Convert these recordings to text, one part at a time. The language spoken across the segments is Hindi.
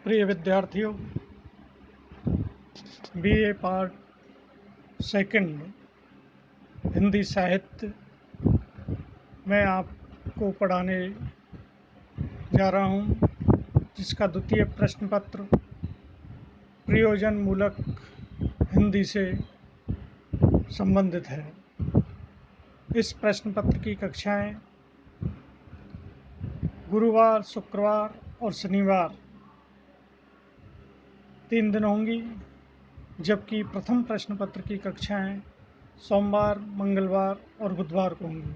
प्रिय विद्यार्थियों, बीए पार्ट सेकंड हिंदी साहित्य मैं आपको पढ़ाने जा रहा हूँ, जिसका द्वितीय प्रश्न पत्र प्रयोजन मूलक हिंदी से संबंधित है। इस प्रश्न पत्र की कक्षाएं गुरुवार, शुक्रवार और शनिवार 3 दिन होंगी, जबकि प्रथम प्रश्न पत्र की कक्षाएं सोमवार, मंगलवार और बुधवार को होंगी।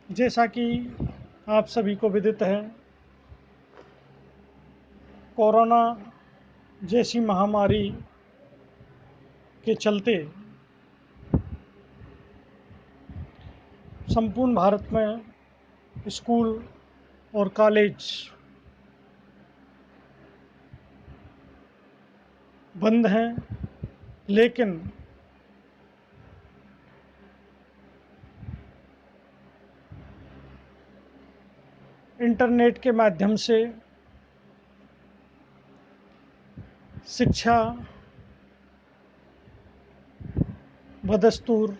जैसा कि आप सभी को विदित है, कोरोना जैसी महामारी के चलते संपूर्ण भारत में स्कूल और कॉलेज बंद हैं, लेकिन इंटरनेट के माध्यम से शिक्षा बदस्तूर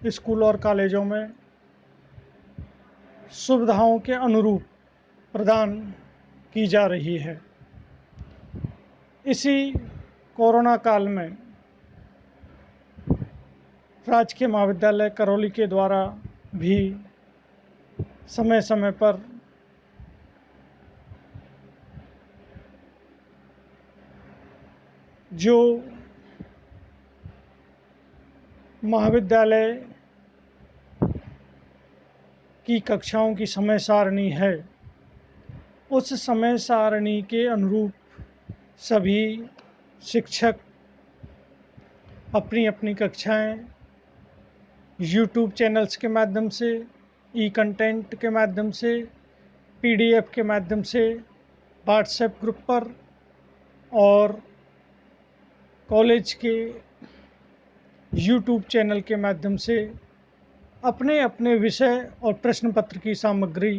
स्कूल और कॉलेजों में सुविधाओं के अनुरूप प्रदान की जा रही है। इसी कोरोना काल में राजकीय महाविद्यालय करौली के द्वारा भी समय समय पर जो महाविद्यालय की कक्षाओं की समय सारणी है, उस समय सारणी के अनुरूप सभी शिक्षक अपनी अपनी कक्षाएं यूट्यूब चैनल्स के माध्यम से, ई कंटेंट के माध्यम से, पीडीएफ के माध्यम से, व्हाट्सएप ग्रुप पर और कॉलेज के यूट्यूब चैनल के माध्यम से अपने अपने विषय और प्रश्न पत्र की सामग्री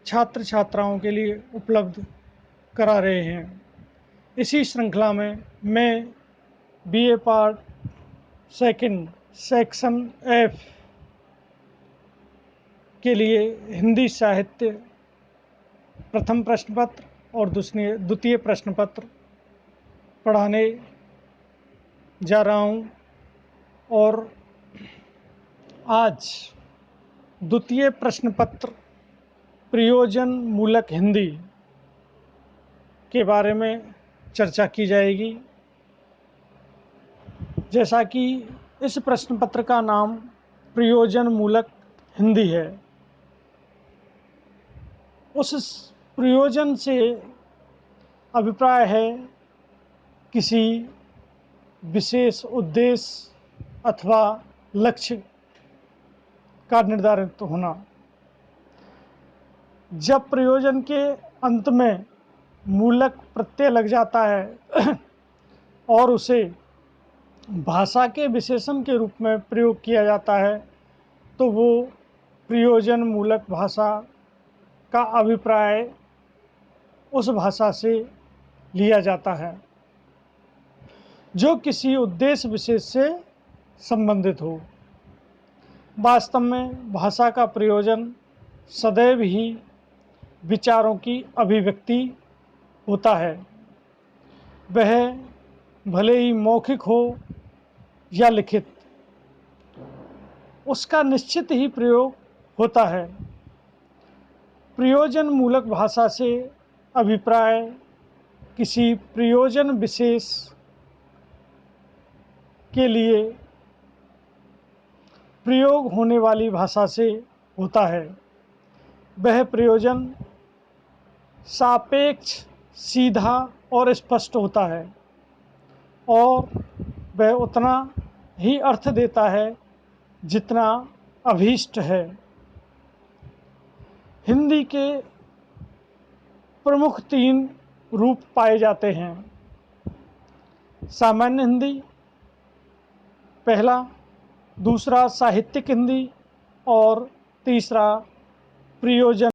छात्र छात्राओं के लिए उपलब्ध करा रहे हैं। इसी श्रृंखला में मैं BA part second section F के लिए हिंदी साहित्य प्रथम प्रश्न पत्र और द्वितीय प्रश्न पत्र पढ़ाने जा रहा हूँ, और आज द्वितीय प्रश्न पत्र प्रयोजन मूलक हिंदी के बारे में चर्चा की जाएगी। जैसा कि इस प्रश्न पत्र का नाम प्रयोजन मूलक हिंदी है, उस प्रयोजन से अभिप्राय है किसी विशेष उद्देश्य अथवा लक्ष्य का निर्धारित होना। जब प्रयोजन के अंत में मूलक प्रत्यय लग जाता है और उसे भाषा के विशेषण के रूप में प्रयोग किया जाता है, तो वो प्रयोजन मूलक भाषा का अभिप्राय उस भाषा से लिया जाता है जो किसी उद्देश्य विशेष से संबंधित हो। वास्तव में भाषा का प्रयोजन सदैव ही विचारों की अभिव्यक्ति होता है। वह भले ही मौखिक हो या लिखित, उसका निश्चित ही प्रयोग होता है। प्रयोजन मूलक भाषा से अभिप्राय किसी प्रयोजन विशेष के लिए प्रयोग होने वाली भाषा से होता है। वह प्रयोजन सापेक्ष, सीधा और स्पष्ट होता है, और वह उतना ही अर्थ देता है जितना अभीष्ट है। हिंदी के प्रमुख 3 रूप पाए जाते हैं। सामान्य हिंदी पहला, दूसरा साहित्यिक हिंदी और तीसरा प्रयोजन